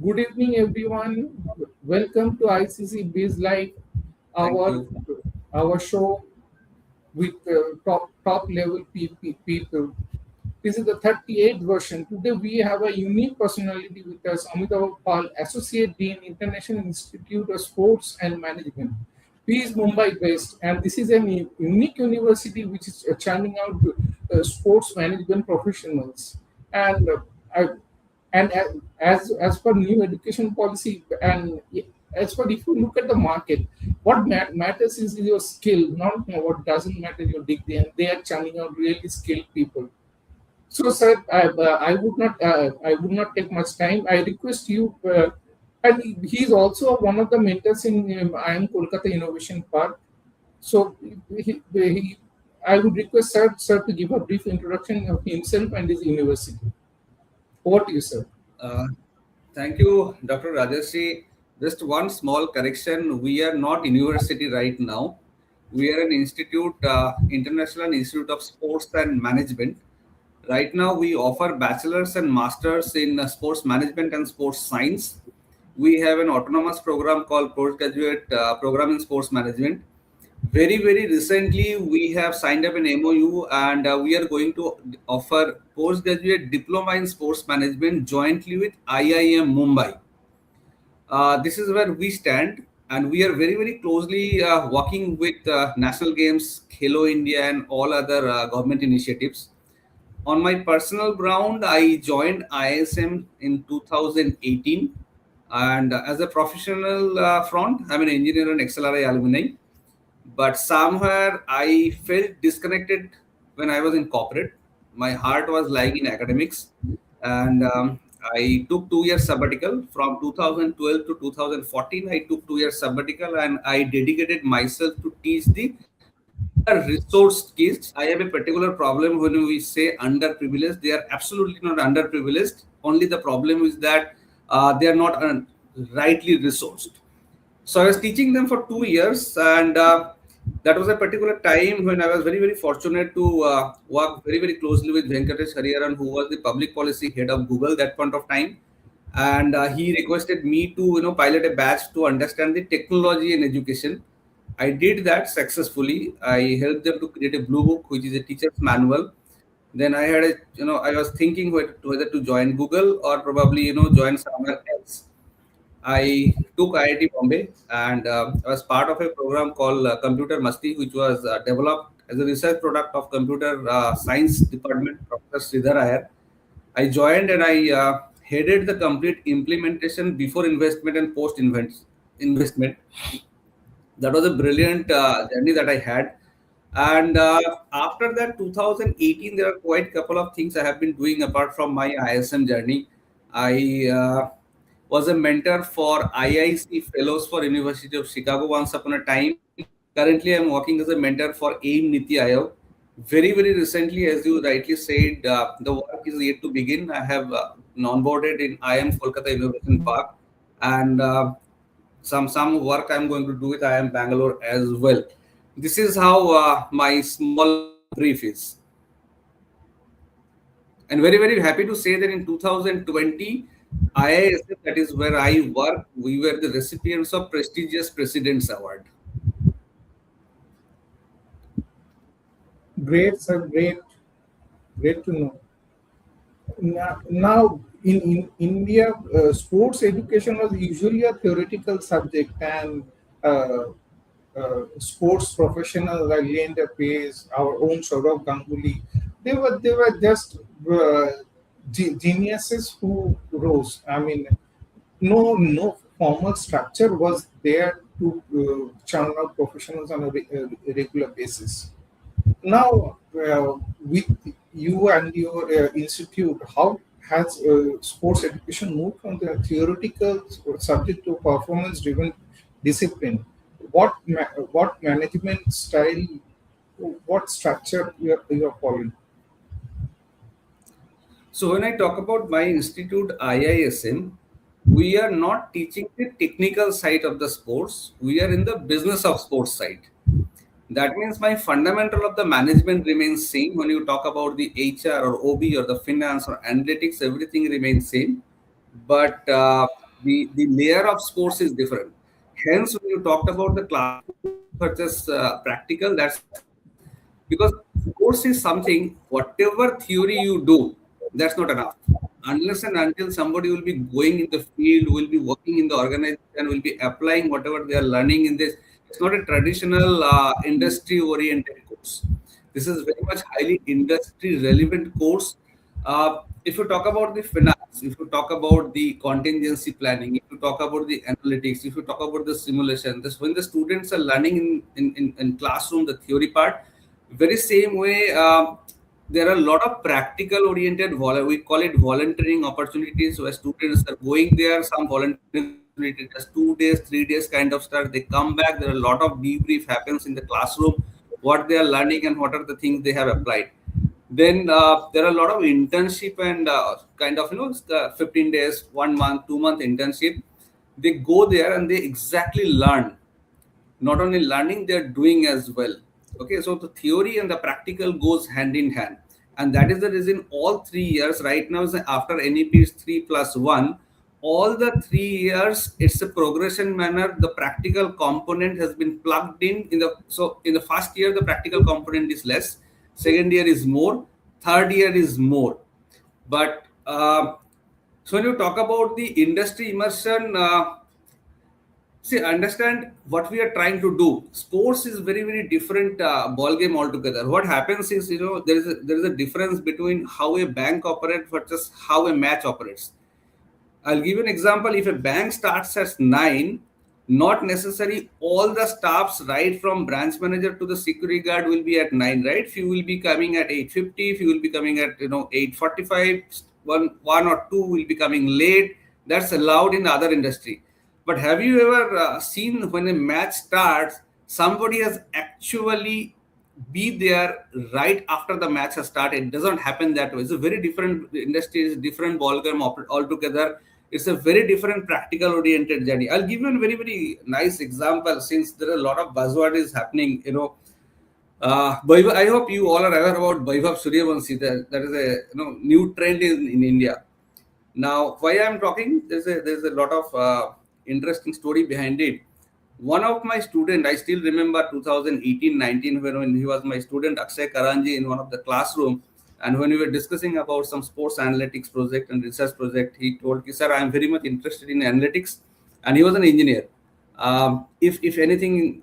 Good evening, everyone. Welcome to ICC BIZ Live, Thank our you. our show with top level people. This is the 38th version. Today we have a unique personality with us, Amitava, Associate Dean, International Institute of Sports and Management. He is Mumbai based, and this is a unique university which is churning out sports management professionals. And I- and as per new education policy, and as per if you look at the market, what matters is your skill, not what doesn't matter your degree, and they are churning out really skilled people. So, sir, I would not take much time. I request you, and he is also one of the mentors in I am Kolkata Innovation Park. So, I would request sir to give a brief introduction of himself and his university. Over to you, sir. Uh, Thank you, Dr. Rajashri. Just one small correction. We are not university right now. We are an institute, International Institute of Sports and Management. Right now, we offer bachelor's and master's in sports management and sports science. We have an autonomous program called postgraduate program in sports management. Very recently, we have signed up an MOU and we are going to offer postgraduate diploma in sports management jointly with IIM Mumbai. This is where we stand, and we are very closely working with national games, Khelo India, and all other government initiatives. On my personal ground, I joined ISM in 2018, and as a professional front, I'm an engineer and XLRI alumni. But somewhere I felt disconnected when I was in corporate. My heart was lying in academics, and I took 2 years sabbatical from 2012 to 2014. I took 2 years sabbatical, and I dedicated myself to teach the under-resourced kids. I have a particular problem when we say underprivileged. They are absolutely not underprivileged. Only the problem is that they are not rightly resourced. So I was teaching them for 2 years, and that was a particular time when I was very fortunate to work very closely with Venkatesh Hariharan, who was the public policy head of Google that point of time, and he requested me to pilot a batch to understand the technology in education. I did that successfully. I helped them to create a blue book, which is a teacher's manual. Then I had a I was thinking whether to join Google or probably join somewhere else. I took IIT Bombay and I was part of a program called Computer Masti, which was developed as a research product of Computer Science Department, Professor Sridhar Iyer. I joined and I headed the complete implementation before investment and post investment. That was a brilliant journey that I had. And after that, 2018, there are quite a couple of things I have been doing apart from my ISM journey. I was a mentor for IIC Fellows for University of Chicago once upon a time. Currently, I'm working as a mentor for AIM Niti Aayog. Very recently, as you rightly said, the work is yet to begin. I have onboarded in IIM Kolkata Innovation Park, and some work I'm going to do with IIM Bangalore as well. This is how my small brief is. And very happy to say that in 2020, IISF, that is where I work, we were the recipients of prestigious President's Award. Great, sir. Great to know. Now in India, sports education was usually a theoretical subject, and uh, sports professionals like Leander Pace, our own Saurav Ganguly, they were just geniuses who rose. I mean, no formal structure was there to churn out professionals on a regular basis. Now, with you and your institute, how has sports education moved from the theoretical subject to performance-driven discipline? What management style, what structure you are following? So when I talk about my institute IISM, we are not teaching the technical side of the sports. We are in the business of sports side. That means my fundamental of the management remains same. When you talk about the HR or OB or the finance or analytics, everything remains same. But The layer of sports is different. Hence, when you talked about the classroom versus practical, that's because sports is something, whatever theory you do, that's not enough. Unless and until somebody will be going in the field, will be working in the organization, will be applying whatever they are learning in this. It's not a traditional industry oriented course. This is very much highly industry relevant course. If you talk about the finance, if you talk about the contingency planning, if you talk about the analytics, if you talk about the simulation, this when the students are learning in classroom the theory part, very same way there are a lot of practical oriented we call it volunteering opportunities where students are going there, some volunteering opportunity just 2 days 3 days kind of stuff, they come back, there are a lot of debrief happens in the classroom, what they are learning and what are the things they have applied. Then there are a lot of internship and kind of 15 days 1 month 2 month internship, they go there and they exactly learn, not only learning, they're doing as well. Okay, so the theory and the practical goes hand in hand, and that is the reason all 3 years right now is after NEP is 3+1. All the 3 years it's a progression manner, the practical component has been plugged in the, so in the first year the practical component is less, second year is more, third year is more. But so when you talk about the industry immersion, see, understand what we are trying to do. Sports is very, very different ball game altogether. What happens is, there is a difference between how a bank operates versus how a match operates. I'll give you an example. If a bank starts at 9, not necessarily all the staffs, right from branch manager to the security guard, will be at 9, right? Few will be coming at 8:50. Few will be coming at 8:45. One or two will be coming late. That's allowed in the other industry. But have you ever seen when a match starts, somebody has actually be there right after the match has started? It doesn't happen that way. It's a very different industry, it's a different ballgame altogether. It's a very different practical oriented journey. I'll give you a very, very nice example since there are a lot of buzzword is happening. I hope you all are aware about Vaibhav Suryavanshi. That is a new trend in India. Now, why I'm talking, there's a lot of interesting story behind it. One of my student, I still remember 2018-19 when he was my student, Akshay Karanji, in one of the classroom, and when we were discussing about some sports analytics project and research project, he told me, "Sir, I am very much interested in analytics," and he was an engineer. If anything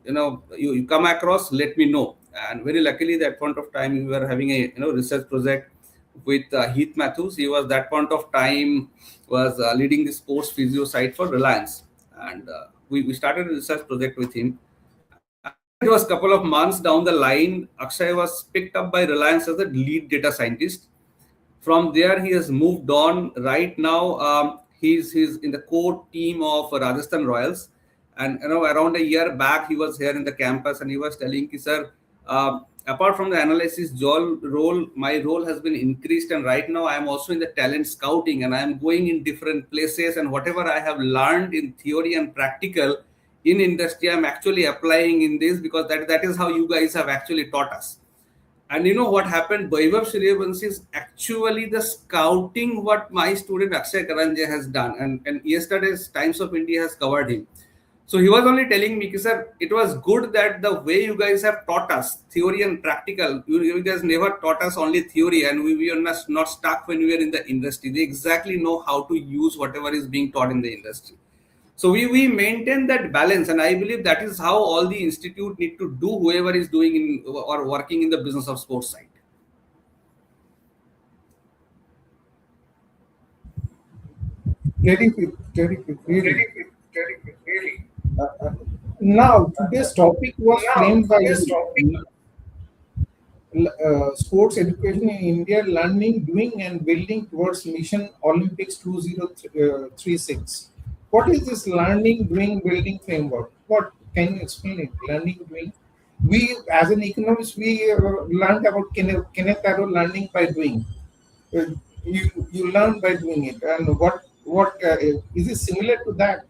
you come across, let me know. And very luckily, that point of time we were having a research project with Heath Matthews. He was that point of time was leading the sports physio site for Reliance, and we started a research project with him. And it was a couple of months down the line, Akshay was picked up by Reliance as a lead data scientist. From there, he has moved on. Right now, he's in the core team of Rajasthan Royals. And around a year back, he was here in the campus, and he was telling me, "Sir, apart from the analysis role, my role has been increased, and right now I am also in the talent scouting, and I am going in different places, and whatever I have learned in theory and practical in industry, I'm actually applying in this, because that is how you guys have actually taught us." And you know what happened? Vaibhav Suryavanshi is actually the scouting what my student Akshay Karanje has done. And yesterday's Times of India has covered him. So he was only telling me, sir, it was good that the way you guys have taught us, theory and practical, you guys never taught us only theory, and we are not stuck when we are in the industry. They exactly know how to use whatever is being taught in the industry. So we maintain that balance, and I believe that is how all the institute need to do, whoever is doing in or working in the business of sports side. Terrific, really. Now, today's topic was framed by sports education in India, learning, doing, and building towards Mission Olympics 2036. What is this learning, doing, building framework? What can you explain it? Learning, doing. We, as an economist, we learned about Kenneth Arrow learning by doing. You learn by doing it, and what is it similar to that?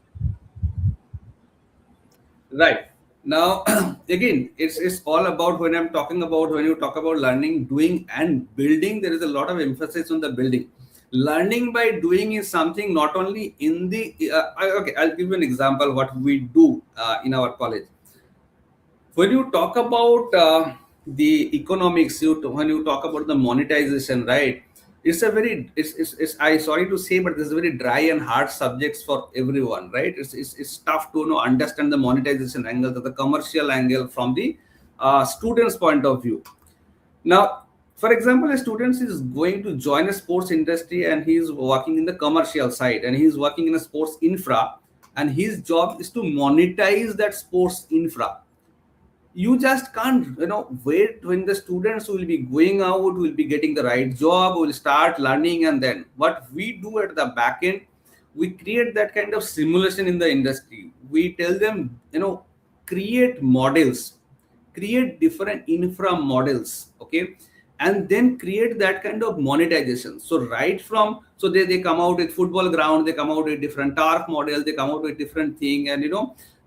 Right. Now, again, it's all about when you talk about learning, doing, and building, there is a lot of emphasis on the building. Learning by doing is something not only in the okay, I'll give you an example what we do in our college. When you talk about the economics, when you talk about the monetization, right? It's a very it's I sorry to say, but this is a very dry and hard subjects for everyone, right? It's tough to understand the monetization angle, the commercial angle from the student's point of view. Now, for example, a student is going to join a sports industry and he is working in the commercial side and he is working in a sports infra, and his job is to monetize that sports infra. You just can't wait when the students will be going out, will be getting the right job, will start learning, and then what we do at the back end, we create that kind of simulation in the industry. We tell them, create models, create different infra models, okay, and then create that kind of monetization. So right from, so they come out with football ground, they come out with different turf model, they come out with different thing, and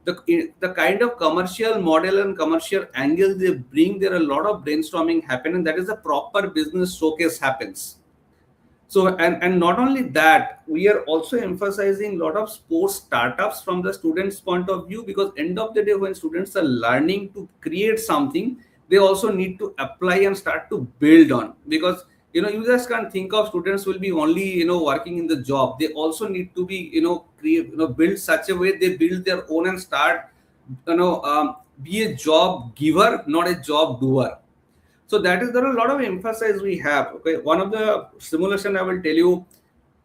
the kind of commercial model and commercial angle they bring, there are a lot of brainstorming happen, and that is a proper business showcase happens. So and not only that, we are also emphasizing a lot of sports startups from the students point of view, because end of the day when students are learning to create something, they also need to apply and start to build on, because you just can't think of students will be only working in the job. They also need to be create, build such a way they build their own and start be a job giver, not a job doer. So that is, there are a lot of emphasis we have. Okay, one of the simulation I will tell you,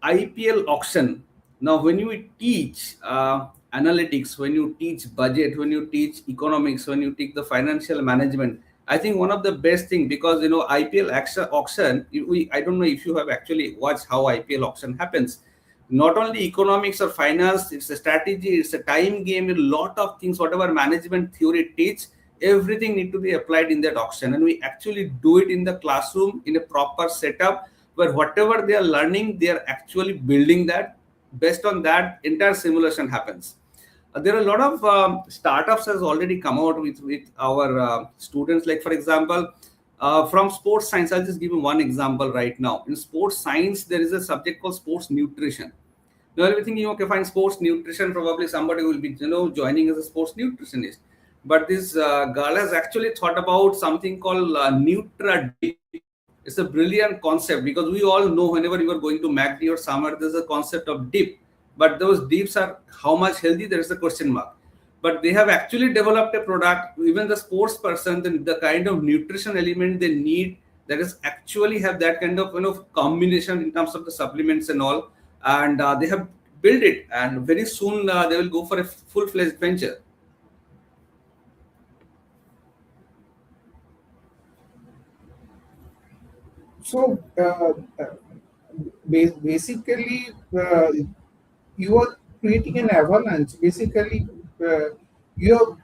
IPL auction. Now, when you teach analytics, when you teach budget, when you teach economics, when you teach the financial management, I think one of the best thing, because IPL auction, I don't know if you have actually watched how IPL auction happens. Not only economics or finance, it's a strategy, it's a time game, a lot of things, whatever management theory teach, everything need to be applied in that auction, and we actually do it in the classroom in a proper setup where whatever they are learning, they are actually building that. Based on that, entire simulation happens. There are a lot of startups has already come out with our students, like for example, from sports science. I'll just give you one example right now. In sports science, there is a subject called sports nutrition. Now everything, okay, fine, sports nutrition, probably somebody will be joining as a sports nutritionist. But this girl has actually thought about something called Nutra Dip. It's a brilliant concept, because we all know whenever you are going to MACD or somewhere, there's a concept of dip. But those dips are how much healthy, there is a question mark. But they have actually developed a product, even the sports person, the kind of nutrition element they need, that is actually have that kind of combination in terms of the supplements and all. And they have built it, and very soon they will go for a full-fledged venture. So basically, you are creating an avalanche. Basically, you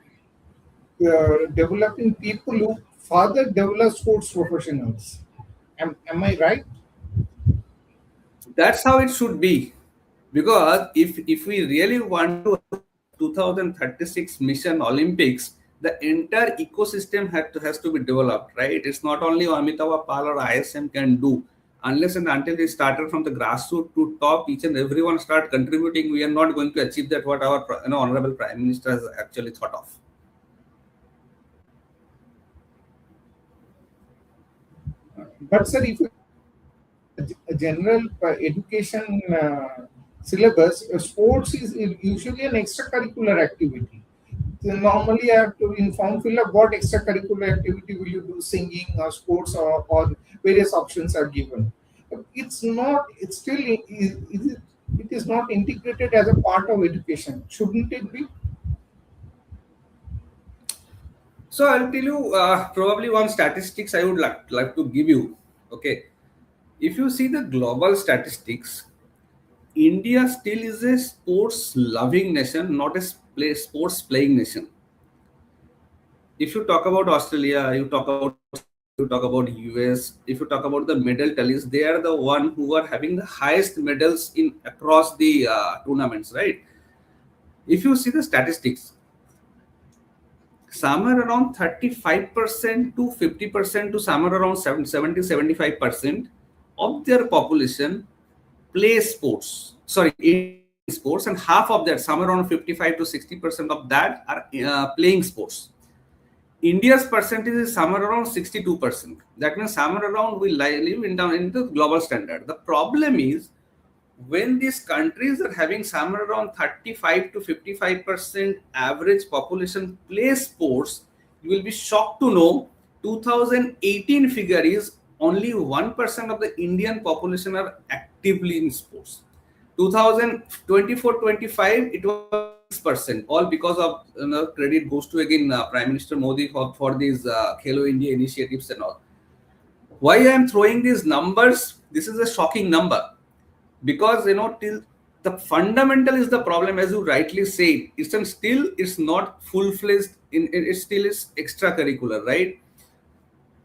are developing people who further develop sports professionals. Am I right? That's how it should be, because if we really want to 2036 mission Olympics, the entire ecosystem has to be developed, right? It's not only Amitava Pal or ISM can do. Unless and until they started from the grassroots to top, each and everyone start contributing, we are not going to achieve that what our honorable prime minister has actually thought of. But sir, if you a general education syllabus, sports is usually an extracurricular activity. So normally, I have to inform fill up what extracurricular activity will you do, singing or sports, or various options are given. It's not. It's still. It is not integrated as a part of education. Shouldn't it be? So I'll tell you probably one statistics I would like to give you. Okay, if you see the global statistics, India still is a sports loving nation, not a sports playing nation. If you talk about Australia, you talk about US, if you talk about the medal tallies, they are the one who are having the highest medals in across the tournaments, right? If you see the statistics, somewhere around 35% to 50% to somewhere around 70 75% of their population play sports, sorry, in sports, and half of that, somewhere around 55 to 60% of that are playing sports. India's percentage is somewhere around 62%. That means somewhere around we live in the global standard. The problem is when these countries are having somewhere around 35 to 55% average population play sports, you will be shocked to know 2018 figure is only 1% of the Indian population are actively in sports. 2024-25 it was 6%, all because of credit goes to again Prime Minister Modi for these Khelo India initiatives and all. Why I am throwing these numbers? This is a shocking number because till the fundamental is the problem, as you rightly said, it's not full-fledged, it still is extracurricular, right?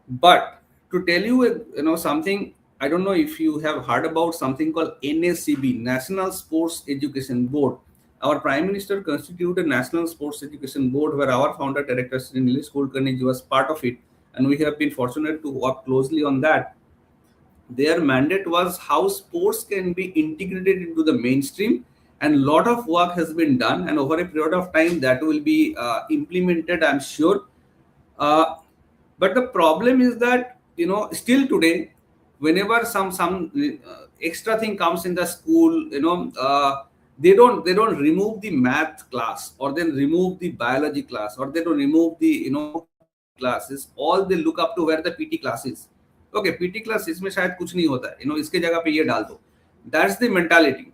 But to tell you something, I don't know if you have heard about something called NACB, National Sports Education Board. Our Prime Minister constituted a National Sports Education Board where our founder director Sri Nilesh Kulkarni was part of it, and we have been fortunate to work closely on that. Their mandate was how sports can be integrated into the mainstream, and a lot of work has been done, and over a period of time that will be implemented, I'm sure. uh, but the problem is that still today, whenever some extra thing comes in the school, they don't remove the math class, or then remove the biology class, or they don't remove the classes. All they look up to where the PT class is. Okay, PT class इसमें शायद कुछ नहीं होता है, इसके जगह पे ये डाल दो. That's the mentality.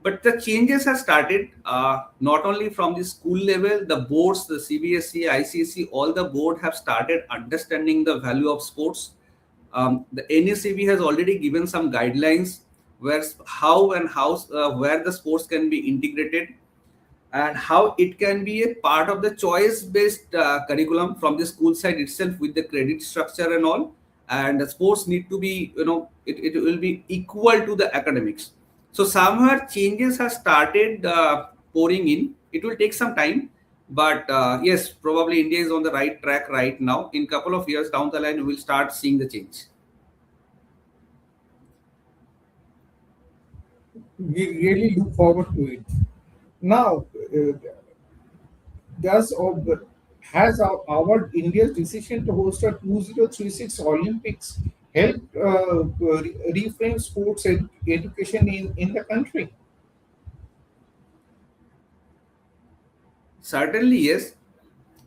But the changes have started not only from the school level, the boards, the CBSE, ICC, all the board have started understanding the value of sports. The NACB has already given some guidelines where where the sports can be integrated, and how it can be a part of the choice-based curriculum from the school side itself with the credit structure and all. And the sports need to be, it will be equal to the academics. So somewhere changes have started pouring in. It will take some time, but yes, probably India is on the right track right now. In couple of years down the line, we will start seeing the change. We really look forward to it. Now, does or has our India's decision to host a 2036 Olympics helped reframe sports education in the country? Certainly, yes.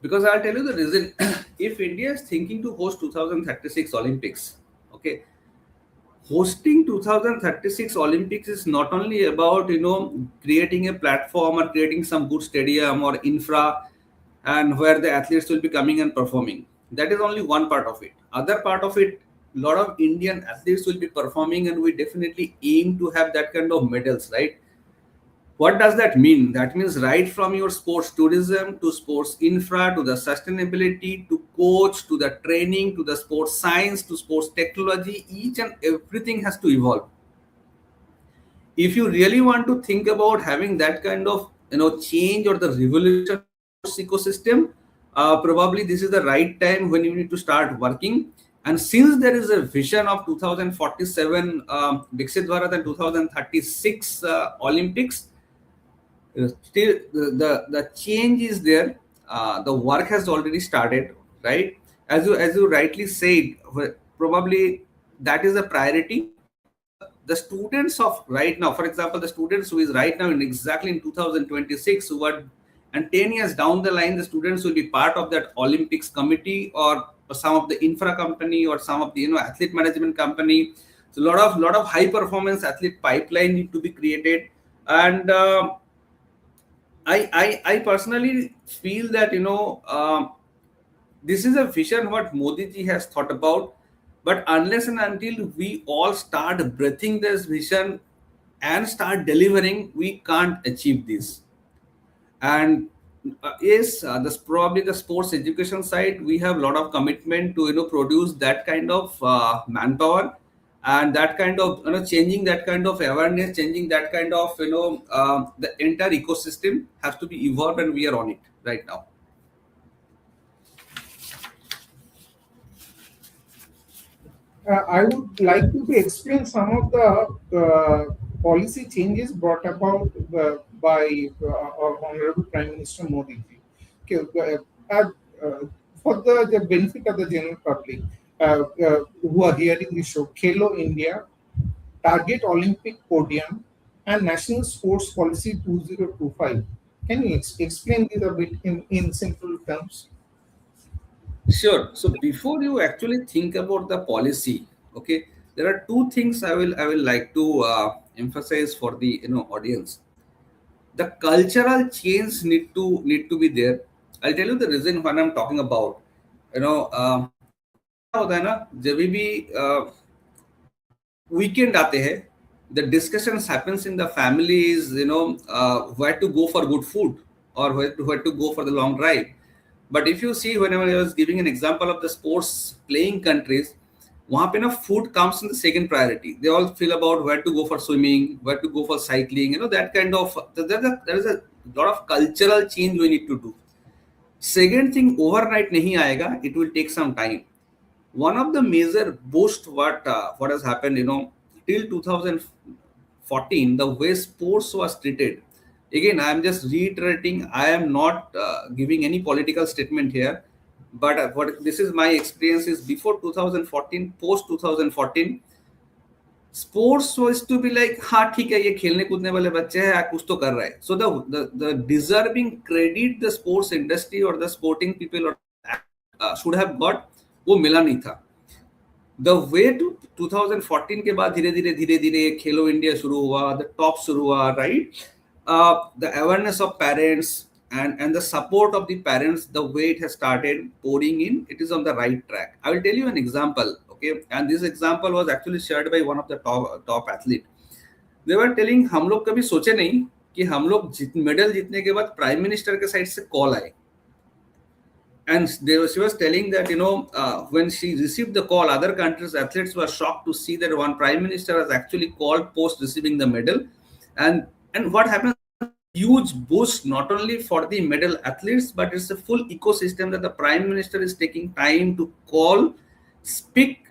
Because I'll tell you the reason. If India is thinking to host 2036 Olympics, okay, hosting 2036 Olympics is not only about creating a platform or creating some good stadium or infra, and where the athletes will be coming and performing. That is only one part of it. Other part of it, a lot of Indian athletes will be performing, and we definitely aim to have that kind of medals, right? What does that mean? That means right from your sports tourism to sports infra to the sustainability to coach to the training to the sports science to sports technology, each and everything has to evolve. If you really want to think about having that kind of change or the revolution ecosystem, probably this is the right time when you need to start working. And since there is a vision of 2047 Viksit Bharat and 2036 Olympics, still the change is there. The work has already started, right? As you rightly said, probably that is a priority. The students of right now, for example, the students who is right now in exactly in 2026, who are, and 10 years down the line, the students will be part of that Olympics committee, or some of the infra company, or some of the athlete management company. So lot of high performance athlete pipeline need to be created. And I personally feel that this is a vision what Modi ji has thought about, but unless and until we all start breathing this vision and start delivering, we can't achieve this. And yes, that's probably the sports education side. We have a lot of commitment to produce that kind of manpower, and that kind of changing that kind of awareness, changing that kind of the entire ecosystem has to be evolved, and we are on it right now. I would like you to explain some of the policy changes brought about by our Honorable Prime Minister Modi ji. Okay, for the benefit of the general public who are hearing the show, Khelo India, Target Olympic Podium, and National Sports Policy 2025. Can you explain this a bit in simple terms? Sure. So before you actually think about the policy, okay, there are two things I will like to emphasize for the audience. The cultural change need to be there. I'll tell you the reason when I'm talking about. क्या होता है ना, जब भी weekend आते हैं, the discussions happens in the families, where to go for good food or where to go for the long drive. But if you see, whenever I was giving an example of the sports playing countries, वहाँ पे ना food comes in the second priority. They all feel about where to go for swimming, where to go for cycling, that kind of, there is a lot of cultural change we need to do. Second thing, overnight नहीं आएगा, it will take some time. One of the major boost what has happened, till 2014, the way sports was treated. Again, I am just reiterating, I am not giving any political statement here, but what this is my experience is before 2014, post 2014, sports was to be like, हाँ ठीक है, ये खेलने कूदने वाले बच्चे हैं, कुछ तो कर रहा है. So the deserving credit the sports industry or the sporting people or should have got, वो मिला नहीं था. The way to 2014 के बाद धीरे धीरे खेलो इंडिया शुरू हुआ, the top शुरू हुआ, right? The awareness of parents and the support of the parents, the way it has started pouring in, it is on the right track. I will tell you an example, okay? And this example was actually shared by one of the top athlete. They were telling, हम लोग कभी सोचे नहीं कि हम लोग medal जीतने के बाद प्राइम मिनिस्टर के साइड से कॉल आए. And she was telling that, when she received the call, other countries' athletes were shocked to see that one prime minister has actually called post receiving the medal. And what happens, huge boost, not only for the medal athletes, but it's a full ecosystem that the prime minister is taking time to call, speak,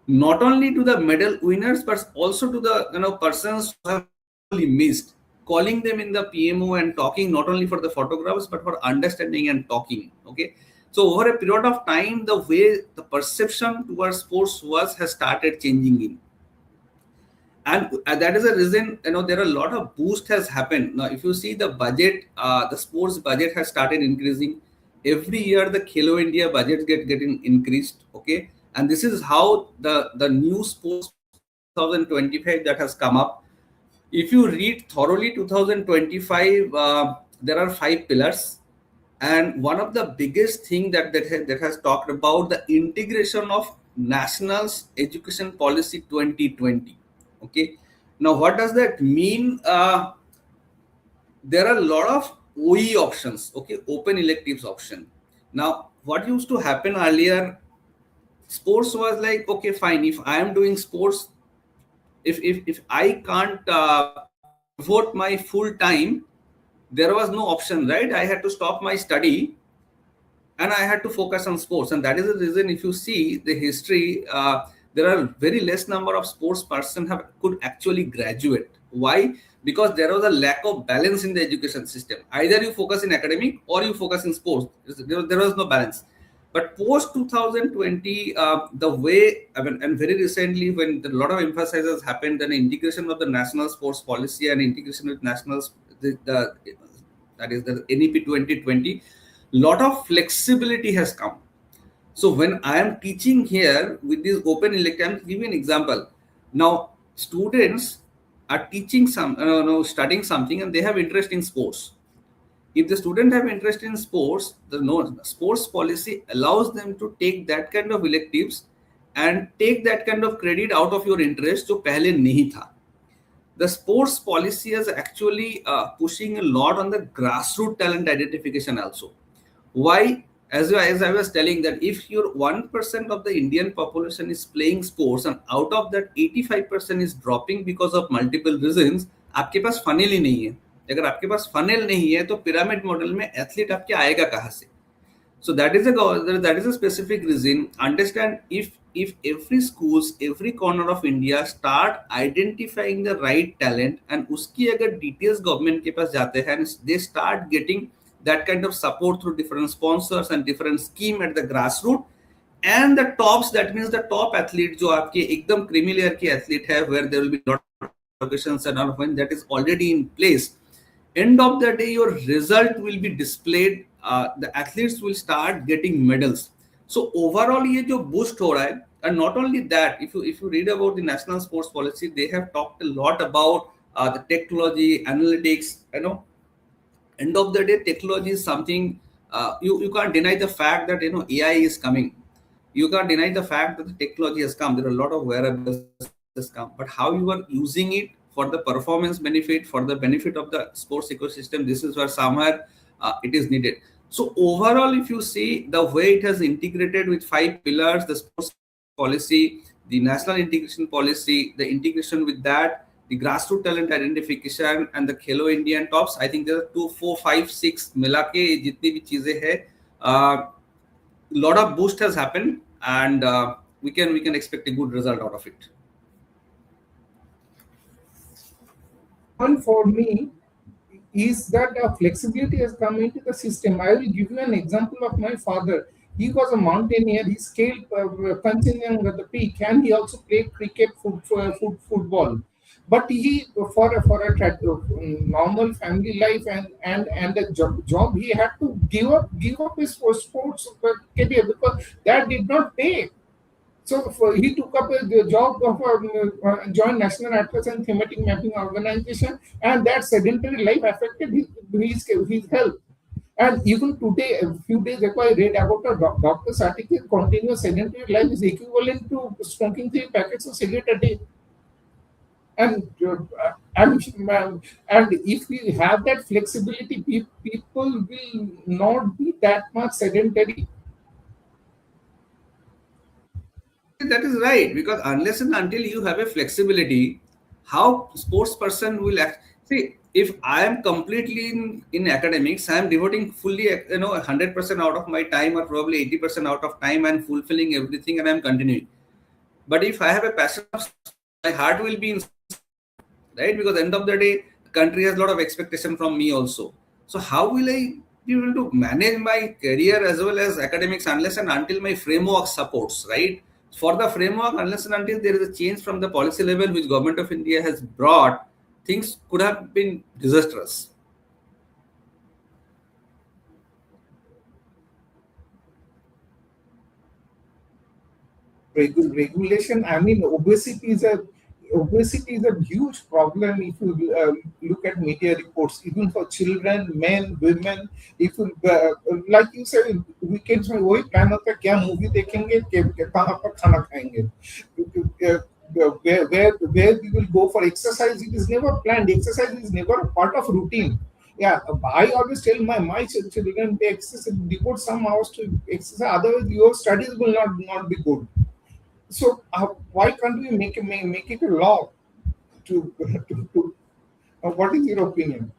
not only to the medal winners, but also to the, persons who have missed, calling them in the PMO and talking not only for the photographs, but for understanding and talking. Okay. So over a period of time, the way the perception towards sports has started changing in. And that is a reason, there are a lot of boost has happened. Now, if you see the budget, the sports budget has started increasing. Every year, the Khelo India budget getting increased. Okay. And this is how the new sports 2025 that has come up. If you read thoroughly 2025, there are 5 pillars. And one of the biggest thing that has talked about the integration of National's Education Policy 2020. Okay. Now, what does that mean? There are a lot of OE options. Okay. Open electives option. Now, what used to happen earlier, sports was like, okay, fine. If I am doing sports, if I can't devote my full time, there was no option, right? I had to stop my study and I had to focus on sports. And that is the reason, if you see the history, there are very less number of sports person could actually graduate. Why? Because there was a lack of balance in the education system. Either you focus in academic or you focus in sports. There was no balance. But post 2020, the way, and very recently, when a lot of emphasis has happened, then integration of the national sports policy and integration with nationals, that is the NEP 2020, lot of flexibility has come. So when I am teaching here with this open elective, I'm giving an example. Now, students are teaching studying something and they have interest in sports. If the student have interest in sports, the sports policy allows them to take that kind of electives and take that kind of credit out of your interest जो पहले नहीं था. The sports policy is actually pushing a lot on the grassroots talent identification also. Why? As I was telling, that if your 1% of the Indian population is playing sports and out of that 85% is dropping because of multiple reasons, आपके पास funnel ही नहीं है. अगर आपके पास funnel नहीं है तो pyramid model में athlete आपके आएगा कहाँ से? So that is a specific reason. Understand, if if every schools, every corner of India start identifying the right talent and uski agar details government ke paas jate hain and they start getting that kind of support through different sponsors and different scheme at the grassroots, and the tops, that means the top athlete जो आपके एकदम creamy layer के athlete है, where there will be lot of allocations and all, when that is already in place, end of the day your result will be displayed, the athletes will start getting medals. So overall ये जो boost हो रहा है, and not only that, if you read about the national sports policy, they have talked a lot about the technology, analytics, end of the day technology is something, you can't deny the fact that AI is coming. You can't deny the fact that the technology has come. There are a lot of wearables has come, but how you are using it for the performance benefit, for the benefit of the sports ecosystem, this is where somewhere it is needed. So overall, if you see the way it has integrated with 5 pillars, the sports policy, the national integration policy, the integration with that, the grassroots talent identification, and the Khelo Indian tops, I think there are 2, 4, 5, 6 मिला के जितनी भी चीजें हैं, lot of boost has happened, and we can expect a good result out of it. One for me is that flexibility has come into the system. I will give you an example of my father. He was a mountaineer. He scaled Kanchenjunga, the peak, and he also played cricket, football. But he, for a normal family life and a job, he had to give up his sports career because that did not pay. So he took up the job of joined National Atlas and Thematic Mapping Organization, and that sedentary life affected his health. And even today, a few days ago, I read about a doctor's article. Continuous sedentary life is equivalent to smoking 3 packets of cigarette a day. And and if we have that flexibility, people will not be that much sedentary. That is right, because unless and until you have a flexibility, how sports person will act? See, if I am completely in academics, I am devoting fully, 100% out of my time, or probably 80% out of time, and fulfilling everything, and I am continuing. But if I have a passion of sports, my heart will be in, right? Because end of the day, the country has a lot of expectation from me also. So how will I be able to manage my career as well as academics unless and until my framework supports, right? For the framework, unless and until there is a change from the policy level which government of India has brought, things could have been disastrous. Regulation. I mean, obesity is a huge problem. If you look at media reports, even for children, men, women. If you like you said, weekends में वही plan होता है क्या movie देखेंगे, कहाँ पर खाना खाएंगे. Where we will go for exercise, it is never planned. Exercise is never a part of routine. Yeah, I always tell my children they exercise, devote some hours to exercise. Otherwise, your studies will not be good. So why can't we make it a law to what is your opinion?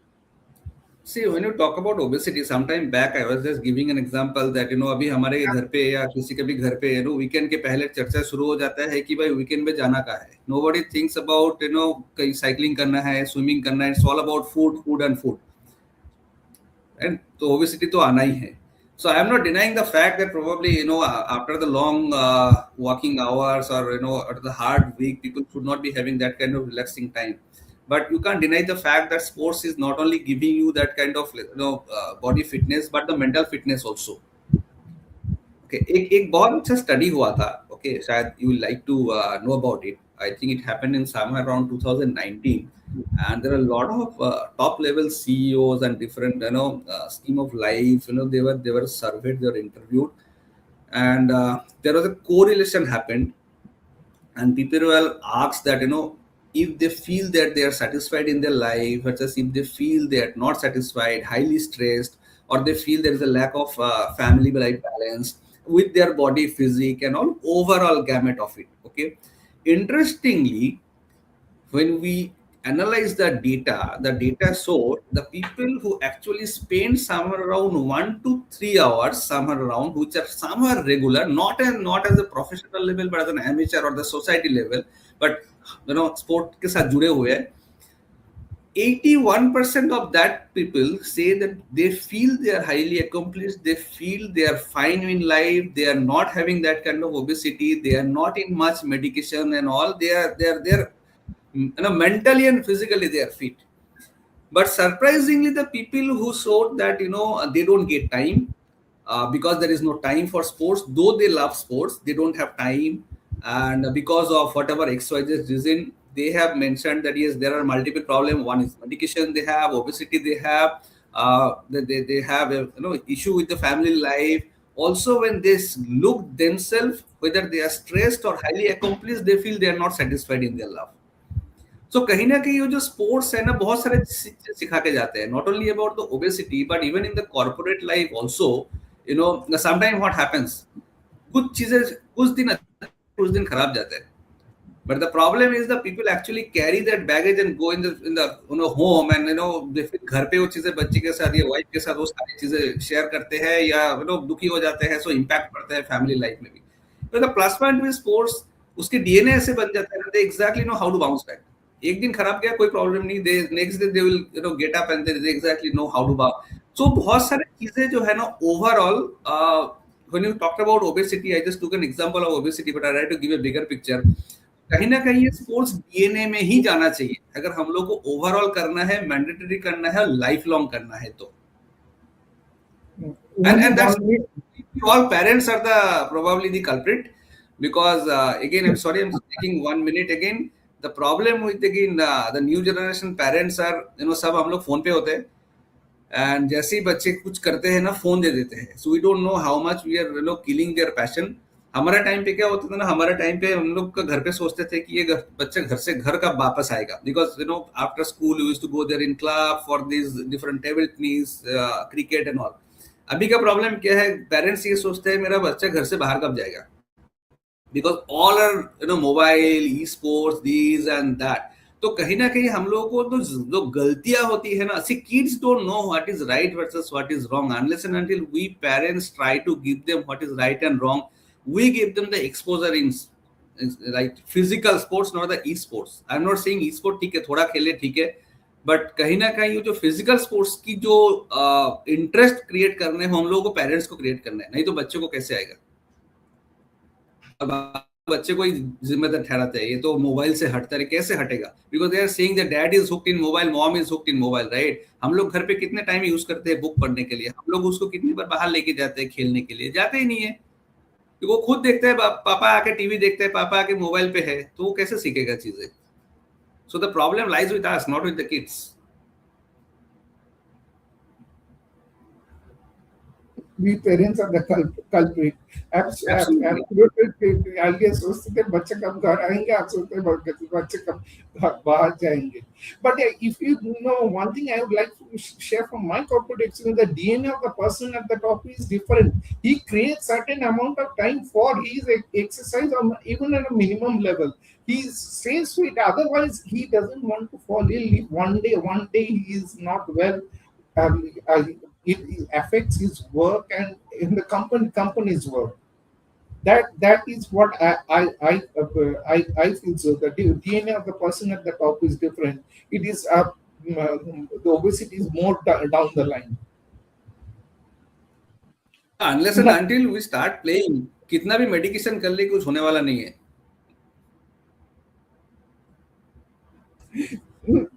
See, when you talk about obesity, sometime back I was just giving an example that अभी हमारे घर पे या किसी के भी घर पे weekend के पहले चर्चा शुरू हो जाता है कि भाई weekend में जाना कहाँ है. Nobody thinks about कहीं cycling करना है, swimming करना है. It's all about food and food. And so obesity तो आना ही है. So I am not denying the fact that probably after the long working hours, or after the hard week, people should not be having that kind of relaxing time. But you can't deny the fact that sports is not only giving you that kind of body fitness, but the mental fitness also. Okay, एक बहुत अच्छा study हुआ था. Okay, शायद you will like to know about it. I think it happened in somewhere around 2019, and there are a lot of top level CEOs and different scheme of life. They were surveyed, they were interviewed, and there was a correlation happened, and people were asked that if they feel that they are satisfied in their life versus if they feel they are not satisfied, highly stressed, or they feel there is a lack of family life balance with their body physique and all overall gamut of it. Okay, interestingly, when we analyze the data showed the people who actually spend somewhere around 1 to 3 hours, somewhere around, which are somewhere regular, not as a professional level, but as an amateur or the society level, but sport के साथ जुड़े हुए हैं. 81% of that people say that they feel they are highly accomplished, they feel they are fine in life, they are not having that kind of obesity, they are not in much medication and all. They are mentally and physically they are fit. But surprisingly, the people who showed that they don't get time, because there is no time for sports, though they love sports, they don't have time, and because of whatever XYZ reason, they have mentioned that yes, there are multiple problems. One is medication, they have obesity, they have they have a issue with the family life. Also, when they look themselves, whether they are stressed or highly accomplished, they feel they are not satisfied in their life. सो कहीं ना कहीं ये जो sports है ना, बहुत सारे सिखा के जाते हैं, not only about the obesity but even in the corporate life also. Sometime what happens, कुछ चीजें कुछ दिन खराब जाते हैं, but the problem is the people actually carry that baggage and go in the home and they फिर घर पे वो चीजें बच्चे के साथ या वाइफ के साथ वो सारी चीजें शेयर करते हैं या दुखी हो जाते हैं, सो इम्पैक्ट पड़ता है फैमिली लाइफ में भी. तो the plus point with sports, उसके डीएनए ऐसे बन जाता है, they exactly know how to bounce back. एक दिन खराब गया कोई प्रॉब्लम नहीं, they next day they will get up and they exactly know how to bounce. So बहुत सारी चीजें जो है ना overall, when you talked about obesity, I just took an example of obesity, but I tried to give a bigger picture. कहीं ना कहीं ये स्पोर्ट्स डीएनए में ही जाना चाहिए अगर हम लोग को ओवरऑल करना है, मैंडेटरी करना है, लाइफ लॉन्ग करना है तो. And that's all parents are the probably the culprit, because again I'm sorry I'm taking 1 minute again. The problem with again the new generation parents are सब हम लोग फोन पे होते हैं, एंड जैसे ही बच्चे कुछ करते हैं ना फोन दे देते हैं. So we don't know how much we are killing their passion. हमारा टाइम पे क्या होता था ना, हमारा टाइम पे हम लोग का घर पे सोचते थे कि ये बच्चा घर का वापस आएगा, because after school you used to go there in club for this different table tennis, cricket and all. अभी का प्रॉब्लम क्या है, पेरेंट्स ये सोचते हैं मेरा बच्चा घर से बाहर कब जाएगा, because all are mobile, esports, this and that. तो कहीं ना कहीं हम लोगों को तो जो गलतियां होती है ना, see kids don't know what is right versus what is wrong unless and until we parents try to give them what is right and wrong. We give them the exposure in like physical sports, not the e-sports. I'm not saying e-sport ठीक है, थोड़ा खेले ठीक है, but कहीं ना कहीं जो फिजिकल स्पोर्ट्स की जो इंटरेस्ट क्रिएट करने हैं हम लोगों को पेरेंट्स को क्रिएट करना है, नहीं तो बच्चे को कैसे आएगा. अब बच्चे को ही जिम्मेदार ठहराते हैं, ये तो मोबाइल से हटता है, कैसे हटेगा, because they are saying that dad is hooked in mobile, mom is hooked in mobile, right. हम लोग घर पे कितने टाइम यूज करते हैं बुक पढ़ने के लिए, हम लोग उसको कितनी बार बाहर लेके जाते हैं खेलने के लिए, जाते ही नहीं है. तो वो खुद देखते हैं पापा आके टीवी देखते हैं, पापा आके मोबाइल पे है, तो वो कैसे सीखेगा चीजें. So the problem lies with us, not with the kids. We parents are the culprit. Absolutely. आगे सोचते थे बच्चे कब घर आएंगे, आप सोचते बच्चे कब बाहर जाएंगे. But if you know one thing I would like to share from my corporate experience, the DNA of the person at the top is different. He creates certain amount of time for his exercise, or even at a minimum level. He stays fit. Otherwise, he doesn't want to fall ill. If one day he is not well. It affects his work and in the company's work. That is what I feel. So the DNA of the person at the top is different. It is the obesity is more down the line. Unless and until we start playing, कितना भी medication कर ले कुछ होने वाला नहीं है.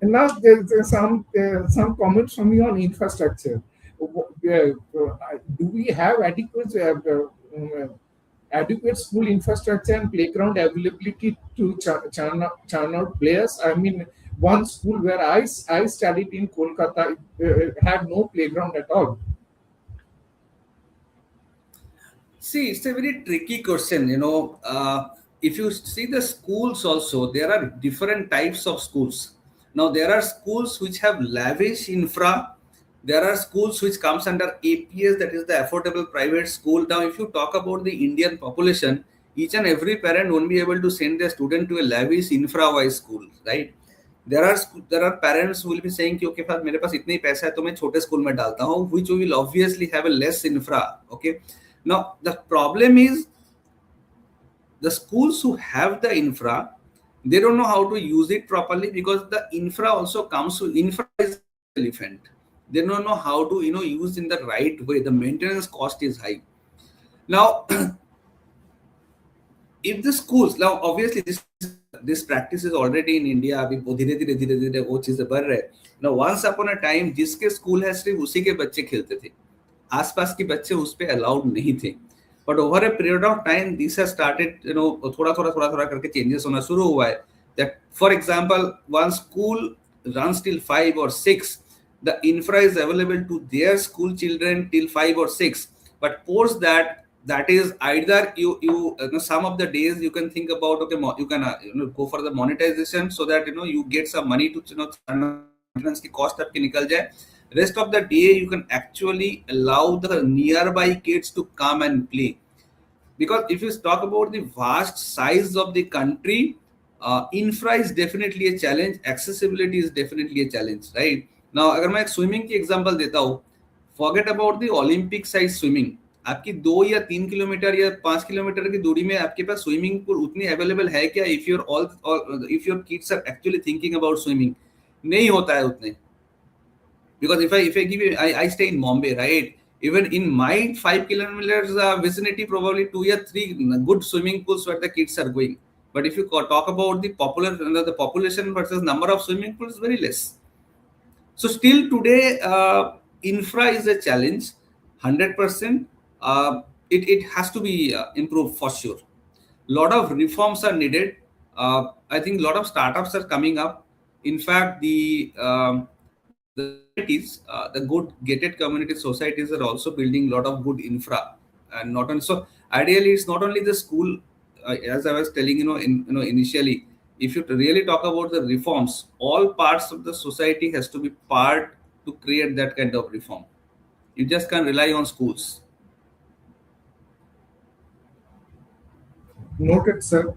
Now there's some comments from you on infrastructure. Do we have adequate school infrastructure and playground availability to churn out players? I mean, one school where I studied in Kolkata had no playground at all. See, it's a very tricky question. If you see the schools also, there are different types of schools. Now, there are schools which have lavish infra. There are schools which comes under APS, that is the affordable private school. Now, if you talk about the Indian population, each and every parent won't be able to send their student to a lavish infra-wise school, right? there are parents who will be saying कि okay फार मेरे पास इतने ही पैसा है तो मैं छोटे school में डालता हूँ, which will obviously have a less infra. Okay, now the problem is the schools who have the infra, they don't know how to use it properly, because the infra also comes with infra is elephant. They don't know how to use in the right way. The maintenance cost is high. Now if the schools, now obviously this practice is already in India, अभी धीरे धीरे वो चीजें बढ़ रहे हैं. Now once upon a time जिसके school है सिर्फ उसी के बच्चे खेलते थे, आसपास के बच्चे उस पे अलाउड नहीं थे. But over a period of time, this has started, थोड़ा करके changes होना शुरू हुआ है. That, for example, one school runs till 5 or 6. The infra is available to their school children till 5 or 6. But post that, that is either you some of the days you can think about, okay, you can go for the monetization so that you get some money to maintenance की cost आपकी निकल जाए. Rest of the day you can actually allow the nearby kids to come and play. Because if you talk about the vast size of the country, infra is definitely a challenge, accessibility is definitely a challenge, right? Now अगर मैं एक swimming की example देता हूँ, forget about the Olympic size swimming. आपकी 2 या 3 kilometre या 5 kilometre की दूरी में आपके पास स्विमिंग पूल उतनी अवेलेबल है क्या? If your kids are actually thinking about swimming, नहीं होता है उतने. Because if I give you, I stay in Mumbai, right? Even in my 5 kilometers vicinity, probably 2 or 3 good swimming pools where the kids are going. But if you talk about the population versus number of swimming pools, very less. So still today, infra is a challenge, 100%. It has to be improved for sure. Lot of reforms are needed. I think a lot of startups are coming up. In fact, the societies, the good gated community societies are also building a lot of good infra, and not only so. Ideally, it's not only the school. As I was telling initially, if you really talk about the reforms, all parts of the society has to be part to create that kind of reform. You just can't rely on schools. Noted, sir.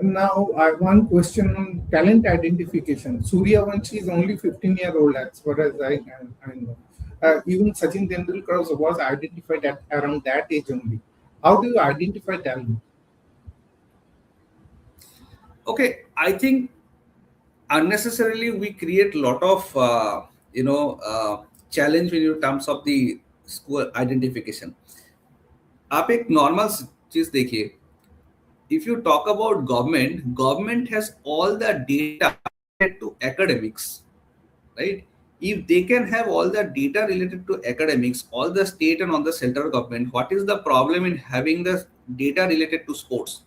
Now, I have one question on talent identification. Suryavanshi is only 15-year-old, as far as I know. Even Sachin Tendulkar was identified at around that age only. How do you identify talent? Okay, I think unnecessarily we create a lot of challenge in terms of the school identification. आप एक normal चीज देखिए. If you talk about government has all the data related to academics, right? If they can have all the data related to academics, all the state and all the central government, what is the problem in having the data related to sports?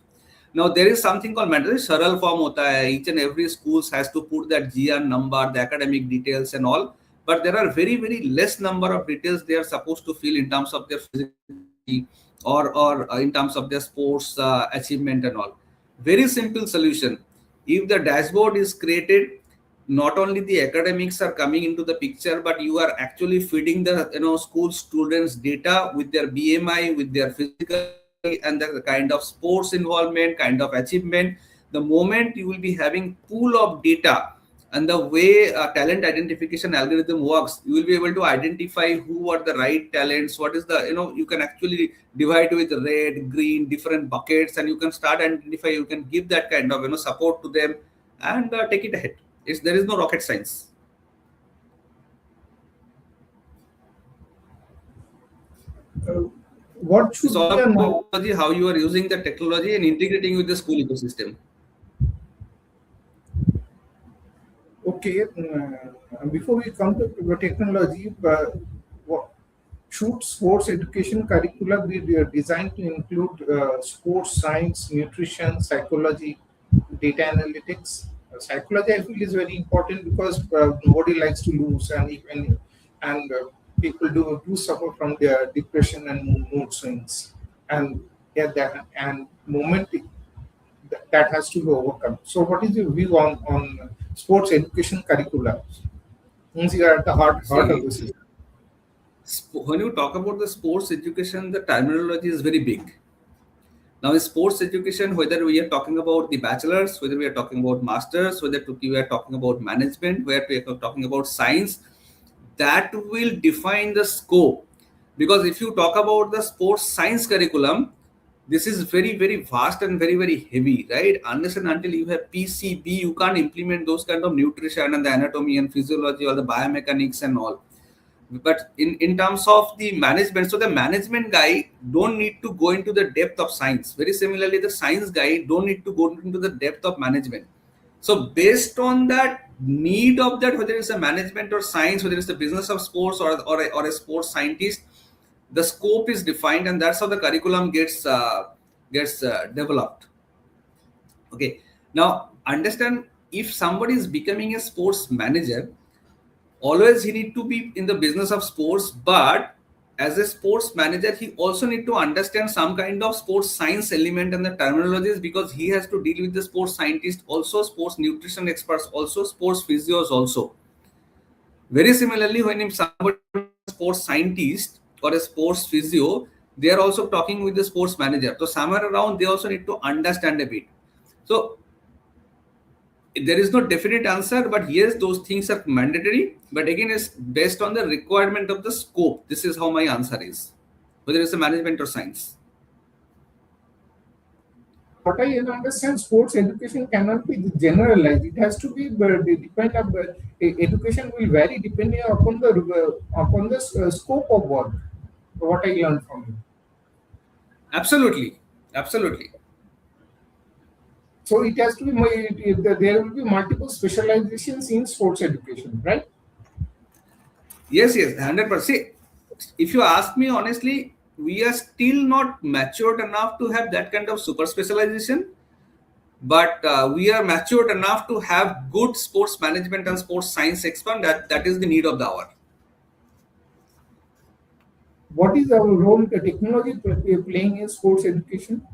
Now there is something called mandatory saral form hota hai. Each and every schools has to put that GR number, the academic details and all. But there are very, very less number of details they are supposed to fill in terms of their physical or in terms of their sports achievement and all. Very simple solution. If the dashboard is created, not only the academics are coming into the picture, but you are actually feeding the school students data with their BMI, with their physical and the kind of sports involvement, kind of achievement. The moment you will be having pool of data, and the way talent identification algorithm works, you will be able to identify who are the right talents, what is the you can actually divide with red, green, different buckets, and you can start identify, you can give that kind of support to them and take it ahead. There is no rocket science. What should it's all about how you are using the technology and integrating with the school ecosystem. Okay, before we come to the technology, should sports education curricula be designed to include sports science, nutrition, psychology, data analytics? Psychology, I feel, is very important because nobody likes to lose, and people do suffer from their depression and mood swings, and moment that has to be overcome. So, what is your view on sports education curricula? Means you are at the heart of the system. When you talk about the sports education, the terminology is very big. Now, in sports education, whether we are talking about the bachelors, whether we are talking about masters, whether we are talking about management, whether we are talking about science, that will define the scope. Because if you talk about the sports science curriculum, this is very, very vast and very, very heavy, right? Unless and until you have PCB, you can't implement those kind of nutrition and the anatomy and physiology or the biomechanics and all. But in terms of the management, so the management guy don't need to go into the depth of science. Very similarly, the science guy don't need to go into the depth of management. So based on that need of that, whether it's a management or science, whether it's the business of sports or a sports scientist, the scope is defined, and that's how the curriculum gets developed. Okay. Now understand, if somebody is becoming a sports manager, always he need to be in the business of sports, but as a sports manager he also need to understand some kind of sports science element and the terminologies, because he has to deal with the sports scientist also, sports nutrition experts also, sports physios also. Very similarly, when somebody is a sports scientist or a sports physio, they are also talking with the sports manager, so somewhere around they also need to understand a bit. So there is no definite answer, but yes, those things are mandatory, but again it's based on the requirement of the scope. This is how my answer is, whether it's a management or science. What I understand, sports education cannot be generalized. It has to be depend on education will vary depending upon the scope of work. What I learned from you. Absolutely, absolutely. So it has to be there will be multiple specializations in sports education, right? Yes, 100%. See, if you ask me honestly, we are still not matured enough to have that kind of super specialization, but we are matured enough to have good sports management and sports science expert. That is the need of the hour. What is our role technology playing in sports education?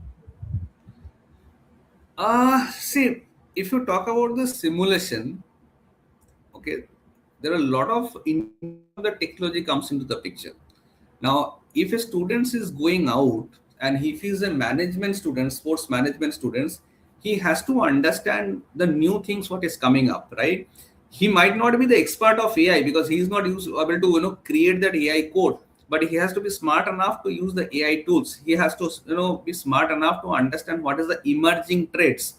See, if you talk about the simulation, okay, there are a lot of the technology comes into the picture. Now, if a student is going out and if he is a management student, sports management students, he has to understand the new things what is coming up, right? He might not be the expert of AI because he is not able to create that AI code, but he has to be smart enough to use the AI tools. He has to be smart enough to understand what is the emerging traits.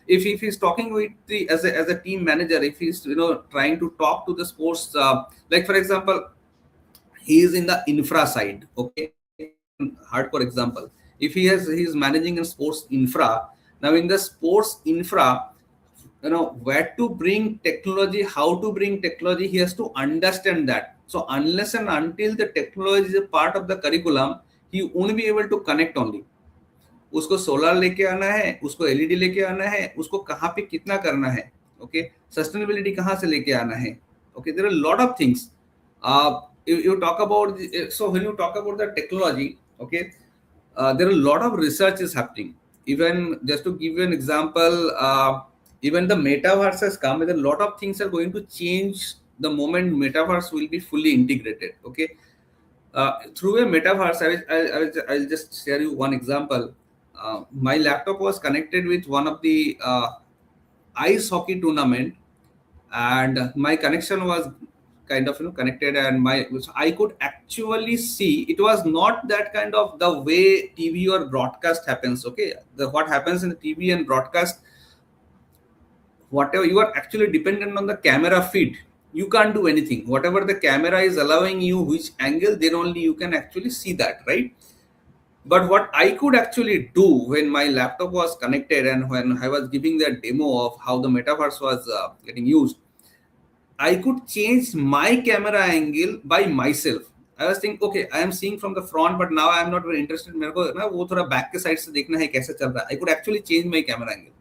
If he's talking with the as a team manager, if he's trying to talk to the sports, like for example, he is in the infra side, okay, hardcore example, if he's managing in sports infra. Now in the sports infra, where to bring technology, how to bring technology, he has to understand that. So unless and until the technology is a part of the curriculum, he won't be able to connect only. उसको solar लेके आना है, उसको LED लेके आना है, उसको कहाँ पे कितना करना है, ओके, सस्टेनेबिलिटी कहाँ से लेके आना है, okay, there are a lot of things. You talk about so when you talk about the technology, okay, there are a lot of research is happening. Even just to give you an example, even the metaverse has come, and a lot of things are going to change the moment metaverse will be fully integrated, okay. Through a metaverse, I'll just share you one example. My laptop was connected with one of the ice hockey tournament, and my connection was kind of connected, and so I could actually see. It was not that kind of the way TV or broadcast happens, okay. What happens in the TV and broadcast, whatever, you are actually dependent on the camera feed. You can't do anything. Whatever the camera is allowing you, which angle, then only you can actually see that, right? But what I could actually do when my laptop was connected and when I was giving the demo of how the metaverse was getting used, I could change my camera angle by myself. I was thinking, okay, I am seeing from the front, but now I am not very interested. मेरे को ना वो थोड़ा back के side से देखना है कैसे चल रहा है. I could actually change my camera angle.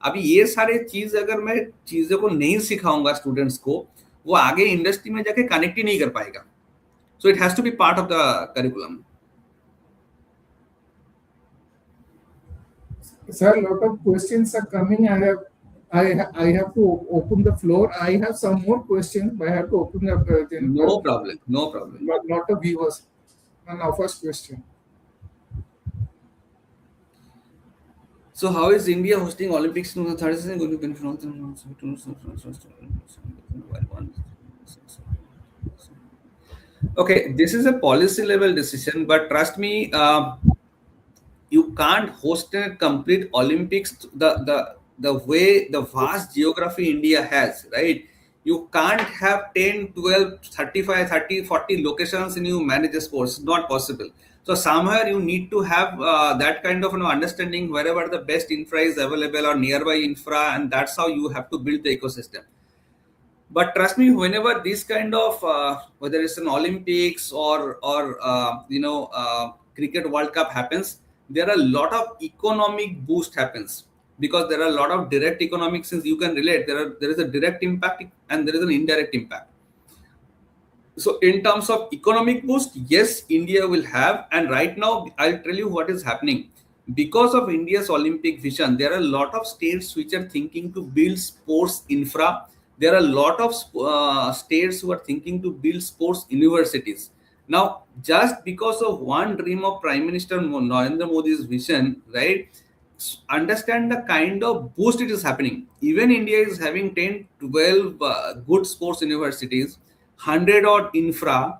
अभी ये सारे चीज अगर मैं चीजों को नहीं सिखाऊंगा स्टूडेंट्स को, वो आगे इंडस्ट्री में जाके कनेक्ट ही नहीं कर पाएगा. So it has to be part of the curriculum. Sir, a lot of questions are coming. I have to open the floor. I have some more questions, but I have to open the No problem. No problem. Lot of viewers. And our first question. So how is India hosting Olympics 2036 going to benefit Okay, this is a policy level decision, but trust me, you can't host a complete Olympics the way the vast geography India has, right? You can't have 10, 12, 35, 30, 40 locations and you manage a sports. Not possible. So somewhere you need to have that kind of understanding wherever the best infra is available or nearby infra, and that's how you have to build the ecosystem. But trust me, whenever this kind of whether it's an Olympics or cricket World Cup happens, there are a lot of economic boost happens, because there are a lot of direct economic, since you can relate, there is a direct impact and there is an indirect impact. So in terms of economic boost, yes, India will have. And right now, I'll tell you what is happening. Because of India's Olympic vision, there are a lot of states which are thinking to build sports infra. There are a lot of states who are thinking to build sports universities. Now, just because of one dream of Prime Minister Narendra Modi's vision, right? Understand the kind of boost it is happening. Even India is having 10, 12 good sports universities, 100 odd infra,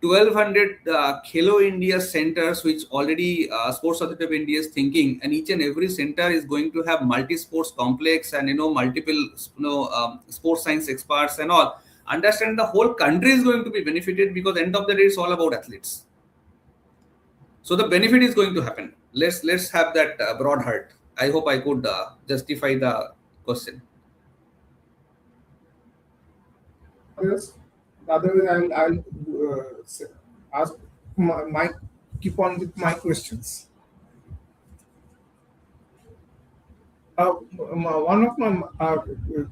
1200 Khelo India centers, which already Sports Authority of India is thinking, and each and every center is going to have multi-sports complex and multiple sports science experts and all. Understand the whole country is going to be benefited, because end of the day it's all about athletes. So the benefit is going to happen. Let's have that broad heart. I hope I could justify the question. Others, otherwise ask my keep on with my questions. One of my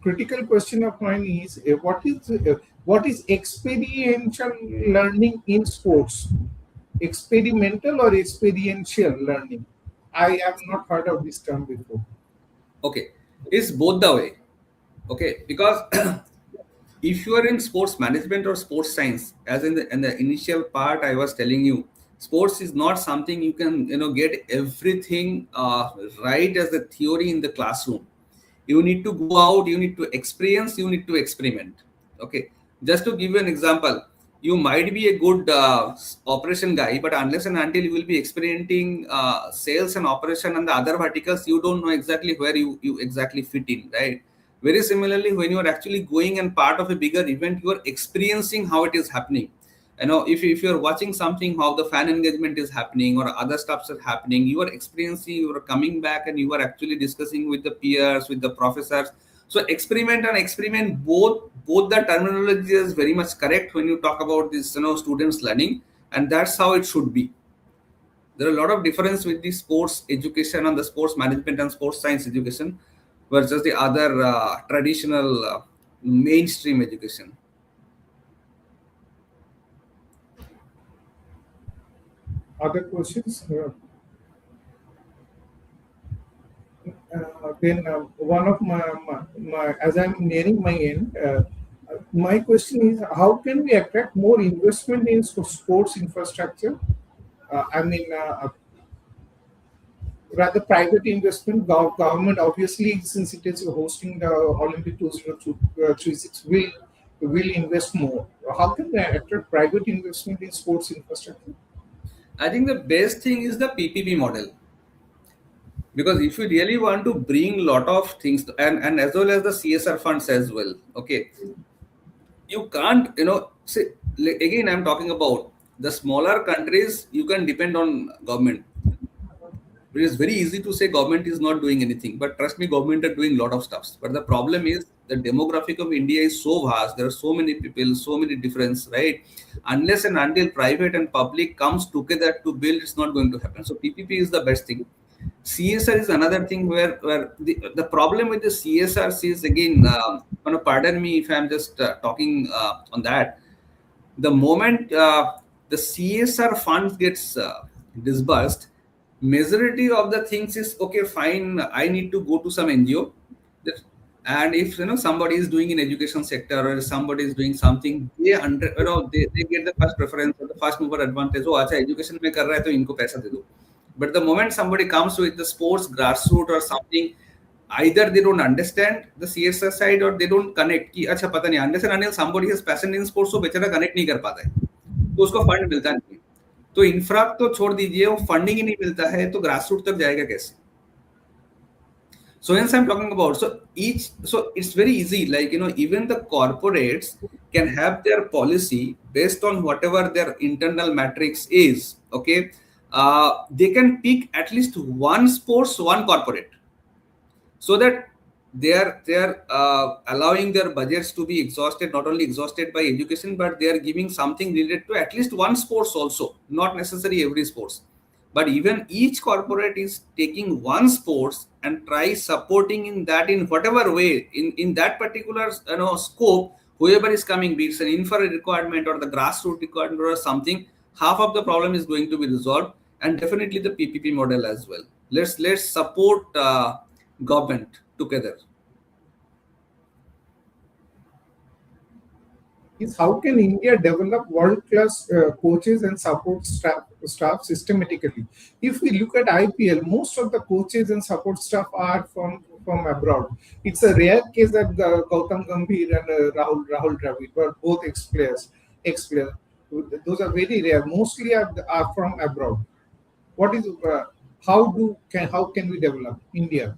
critical question of mine is what is experiential learning in sports? Experimental or experiential learning? I have not heard of this term before. Okay, it's both the way. Okay, because if you are in sports management or sports science, as in the initial part I was telling you, sports is not something you can get everything right as the theory in the classroom. You need to go out, you need to experience, you need to experiment. Okay, just to give you an example, you might be a good operation guy, but unless and until you will be experimenting sales and operation and the other verticals, you don't know exactly where you exactly fit in, right? Very similarly, when you are actually going and part of a bigger event, you are experiencing how it is happening. If you're watching something, how the fan engagement is happening or other stuffs are happening, you are experiencing, you are coming back and you are actually discussing with the peers, with the professors. So experiment and experiment, both the terminology is very much correct when you talk about this students learning, and that's how it should be. There are a lot of difference with the sports education and the sports management and sports science education versus the other traditional mainstream education. Other questions? Then one of my as I'm nearing my end, my question is how can we attract more investment in sports infrastructure? I mean, rather private investment. Government obviously, since it is hosting the Olympic 2036, will invest more. How can we attract private investment in sports infrastructure? I think the best thing is the PPP model, because if you really want to bring lot of things and as well as the CSR funds as well, okay, you can't say, again I'm talking about the smaller countries, you can depend on government. It is very easy to say government is not doing anything, but trust me, government are doing a lot of stuff. But the problem is the demographic of India is so vast. There are so many people, so many difference, right? Unless and until private and public comes together to build, it's not going to happen. So PPP is the best thing. CSR is another thing where the problem with the CSR is again, pardon me if I'm just talking on that. The moment the CSR funds gets disbursed, majority of the things is okay, fine. I need to go to some NGO, that, and if somebody is doing in education sector or somebody is doing something, they get the first preference or the first mover advantage. Oh, acha education में कर रहा है तो इनको पैसा दे दो. But the moment somebody comes with the sports grassroots or something, either they don't understand the CSR side or they don't connect कि अच्छा पता नहीं, unless and until somebody has passion in sports, तो बेचारा connect नहीं कर पाता है, तो उसको फंड मिलता नहीं। तो इंफ्रा तो छोड़ दीजिए, वो फंडिंग ही नहीं मिलता है तो ग्रासरूट तक जाएगा कैसे? So hence I'm talking about, so it's very easy, like, even the corporates can have their policy based on whatever their internal matrix is. Okay, they can pick at least one sports, one corporate, so that they are allowing their budgets to be exhausted, not only exhausted by education, but they are giving something related to at least one sports also, not necessarily every sports. But even each corporate is taking one sports and try supporting in that in whatever way, in that particular scope, whoever is coming, be it an infra requirement or the grassroots requirement or something, half of the problem is going to be resolved. And definitely the PPP model as well. Let's support government together. Is how can India develop world-class coaches and support staff systematically? If we look at IPL, most of the coaches and support staff are from abroad. It's a rare case that Gautam Gambhir and Rahul Dravid were both ex-players. Those are very rare. Mostly are from abroad. What is how can we develop India?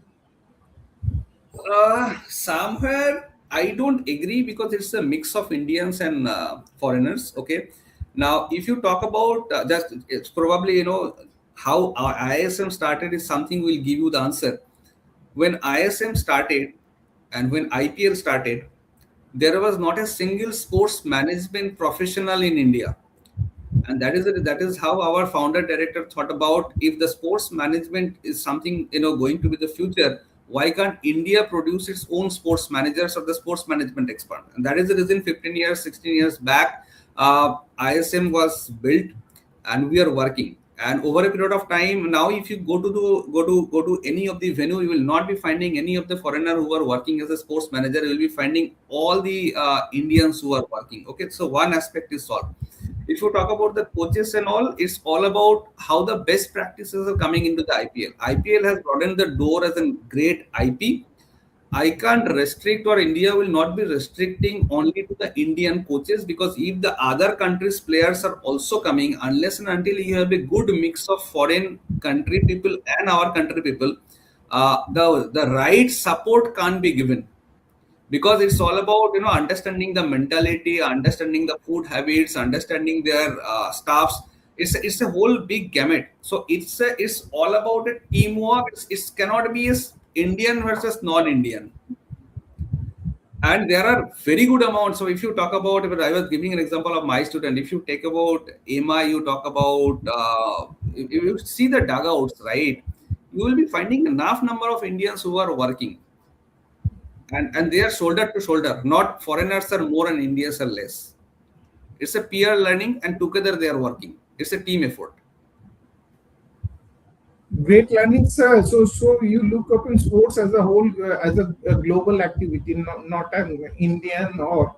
Somewhere I don't agree because it's a mix of Indians and foreigners. Okay, now if you talk about just it's probably how our ISM started is something will give you the answer. When ISM started and when IPL started, there was not a single sports management professional in India, and that is how our founder director thought about, if the sports management is something going to be the future, why can't India produce its own sports managers or the sports management expert? And that is the reason 15 years 16 years back ISM was built, and we are working. And over a period of time now, if you go to any of the venue, you will not be finding any of the foreigner who are working as a sports manager. You will be finding all the Indians who are working. Okay, so one aspect is solved. If you talk about the coaches and all, it's all about how the best practices are coming into the IPL. IPL has broadened the door as a great IP. I can't restrict, or India will not be restricting only to the Indian coaches, because if the other countries' players are also coming, unless and until you have a good mix of foreign country people and our country people, the right support can't be given, because it's all about understanding the mentality, understanding the food habits, understanding their staffs. It's a whole big gamut. So it's all about a teamwork. It cannot be as Indian versus non-Indian. And there are very good amounts. So if you talk about, I was giving an example of my student. If you take about EMA, you talk about if you see the dugouts, right, you will be finding enough number of Indians who are working, and they are shoulder to shoulder. Not foreigners are more and Indians are less. It's a peer learning, and together they are working. It's a team effort. Great learning, sir. So you look up in sports as a whole, as a global activity, not an Indian or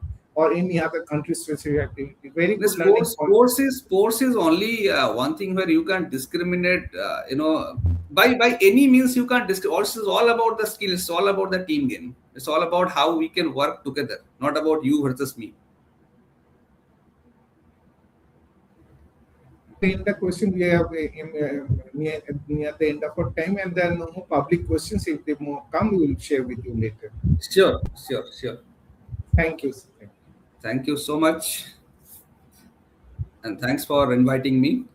any other country specific activity. Very The good learning point. sports is only one thing where you can't discriminate. By any means you can't discriminate. Also, it's all about the skill. It's all about the team game. It's all about how we can work together, not about you versus me. In the question we have near the end of our time, and there are no more public questions. If they more come, we will share with you later. Sure. Thank you, sir. Thank you so much, and thanks for inviting me.